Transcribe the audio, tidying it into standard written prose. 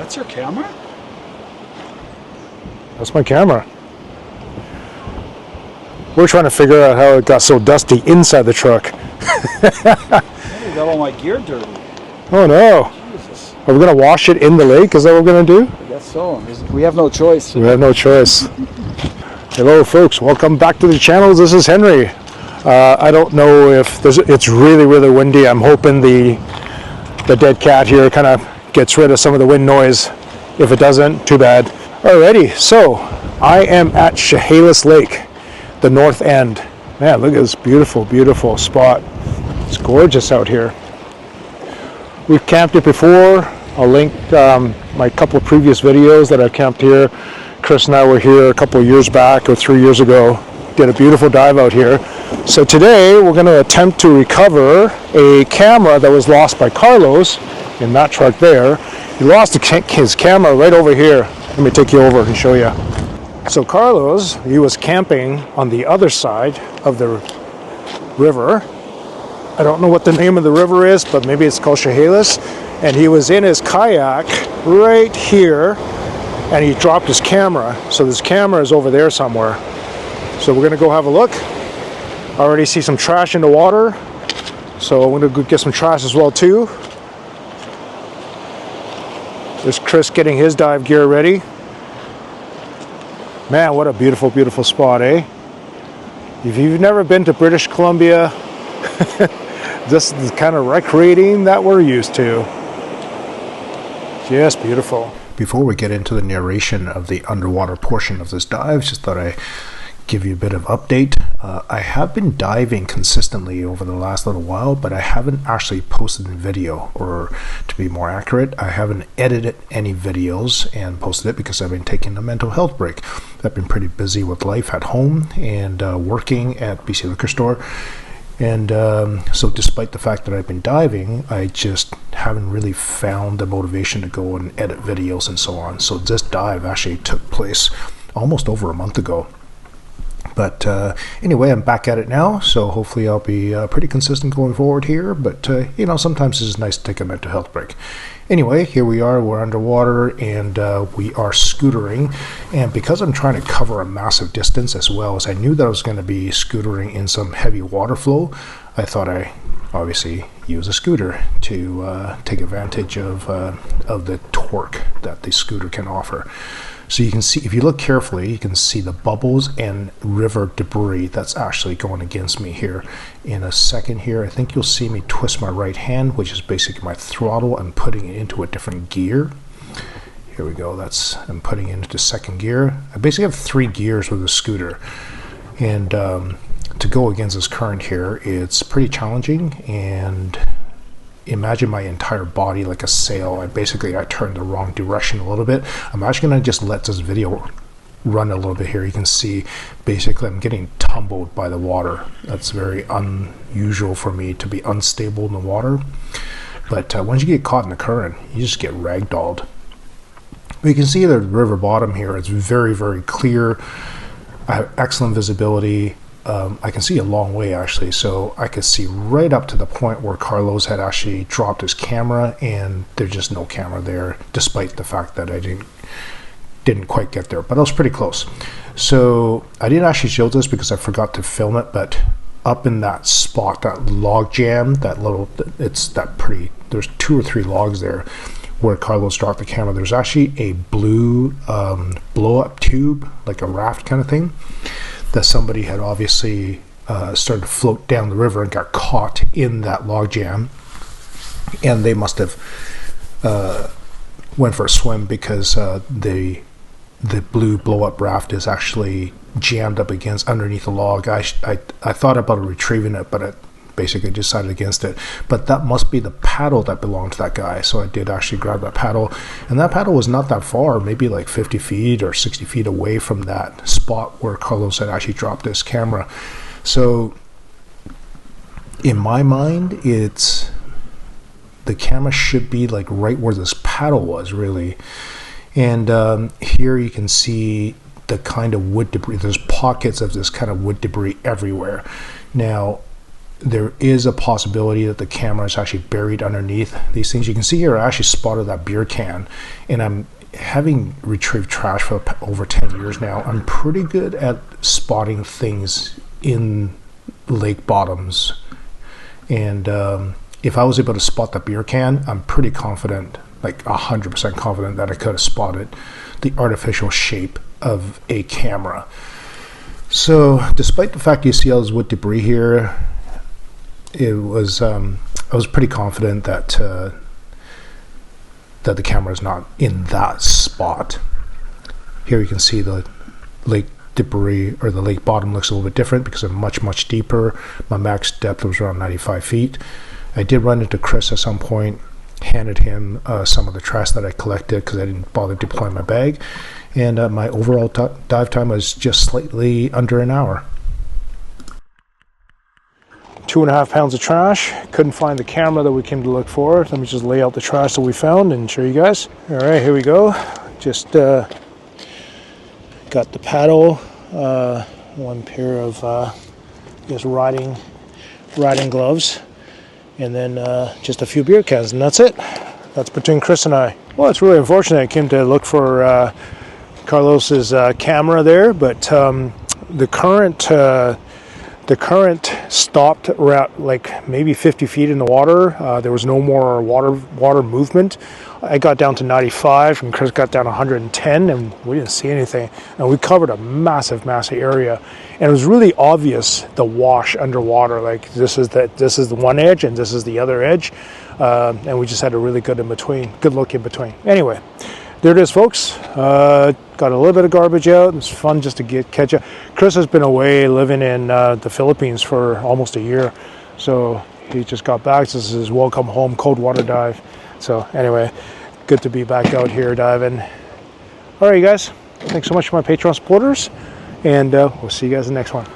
That's your camera? That's my camera. We're trying to figure out how it got so dusty inside the truck. I got all my gear dirty. Oh no. Jesus. Are we going to wash it in the lake? Is that what we're going to do? I guess so. We have no choice. We have no choice. Hello folks, welcome back to the channel. This is Henry. I don't know if it's really windy. I'm hoping the dead cat here kind of gets rid of some of the wind noise. If it doesn't, too bad. Alrighty, so I am at Chehalis Lake, the north end. Man, look at this beautiful spot. It's gorgeous out here. We've camped it before. I'll link my couple of previous videos that I've camped here. Chris and I were here a couple of years back or 3 years ago. Did a beautiful dive out here. So today we're going to attempt to recover a camera that was lost by Carlos in that truck there. He lost his camera right over here. Let me take you over and show you. So Carlos, he was camping on the other side of the river. I don't know what the name of the river is, but maybe it's called Chehalis. And he was in his kayak right here, and he dropped his camera. So this camera is over there somewhere. So we're gonna go have a look. I already see some trash in the water, so I'm gonna go get some trash as well too. There's Chris getting his dive gear ready. Man, what a beautiful spot, eh? If you've never been to British Columbia, this is the kind of recreating that we're used to. Just beautiful. Before we get into the narration of the underwater portion of this dive, just thought I'd give you a bit of update. I have been diving consistently over the last little while, but I haven't actually posted a video, or to be more accurate, I haven't edited any videos and posted it because I've been taking a mental health break. I've been pretty busy with life at home and working at BC Liquor Store. And so despite the fact that I've been diving, I just haven't really found the motivation to go and edit videos and so on. So this dive actually took place almost over a month ago. But anyway, I'm back at it now, so hopefully I'll be pretty consistent going forward here. But, you know, sometimes it's nice to take a mental health break. Anyway, here we are, we're underwater, and we are scootering. And because I'm trying to cover a massive distance, as well as I knew that I was going to be scootering in some heavy water flow, I thought I obviously use a scooter to take advantage of the torque that the scooter can offer. So you can see, if you look carefully, you can see the bubbles and river debris that's actually going against me here. In a second here, I think you'll see me twist my right hand, which is basically my throttle. I'm putting it into a different gear. Here we go, I'm putting it into second gear. I basically have 3 gears with the scooter. And to go against this current here, it's pretty challenging. And imagine my entire body like a sail. I turned the wrong direction a little bit. I'm actually going to just let this video run a little bit here. You can see basically I'm getting tumbled by the water. That's very unusual for me to be unstable in the water. But once you get caught in the current, you just get ragdolled. But you can see the river bottom here. It's very clear. I have excellent visibility. I can see a long way actually, so I could see right up to the point where Carlos had actually dropped his camera, and there's just no camera there, despite the fact that I didn't quite get there, but I was pretty close. So I didn't actually show this because I forgot to film it, but up in that spot, that log jam, there's 2 or 3 logs there where Carlos dropped the camera. There's actually a blue blow-up tube, like a raft kind of thing, that somebody had obviously started to float down the river and got caught in that log jam, and they must have went for a swim because the blue blow-up raft is actually jammed up underneath the log. I thought about retrieving it, but I basically decided against it. But that must be the paddle that belonged to that guy, so I did actually grab that paddle, and that paddle was not that far, maybe like 50 feet or 60 feet away from that spot where Carlos had actually dropped his camera. So in my mind, the camera should be like right where this paddle was, really. And here you can see the kind of wood debris. There's pockets of this kind of wood debris everywhere. Now, there is a possibility that the camera is actually buried underneath these things. You can see here I actually spotted that beer can, and I'm having retrieved trash for over 10 years now. I'm pretty good at spotting things in lake bottoms, and if I was able to spot the beer can, I'm pretty confident, like 100% confident, that I could have spotted the artificial shape of a camera. So despite the fact you see all this wood debris here, it was I was pretty confident that that the camera is not in that spot. Here you can see the lake debris, or the lake bottom, looks a little bit different because I'm much deeper. My max depth was around 95 feet. I did run into Chris at some point, handed him some of the trash that I collected because I didn't bother deploying my bag, and my overall dive time was just slightly under an hour. 2.5 pounds of trash. Couldn't find the camera that we came to look for. Let me just lay out the trash that we found and show you guys. All right, here we go. Just got the paddle, one pair of I guess riding gloves, and then just a few beer cans, and that's it. That's between Chris and I. Well, it's really unfortunate I came to look for Carlos's camera there, but the current stopped around like maybe 50 feet in the water. There was no more water movement. I got down to 95 and Chris got down to 110, and we didn't see anything. And we covered a massive area, and it was really obvious the wash underwater. Like this is the one edge and this is the other edge, and we just had a really good look in between. Anyway, there it is, folks. Got a little bit of garbage out. It's fun just to catch up. Chris has been away living in the Philippines for almost a year, so he just got back. This is his welcome home cold water dive. So anyway, good to be back out here diving. All right, you guys. Thanks so much for my Patreon supporters, and we'll see you guys in the next one.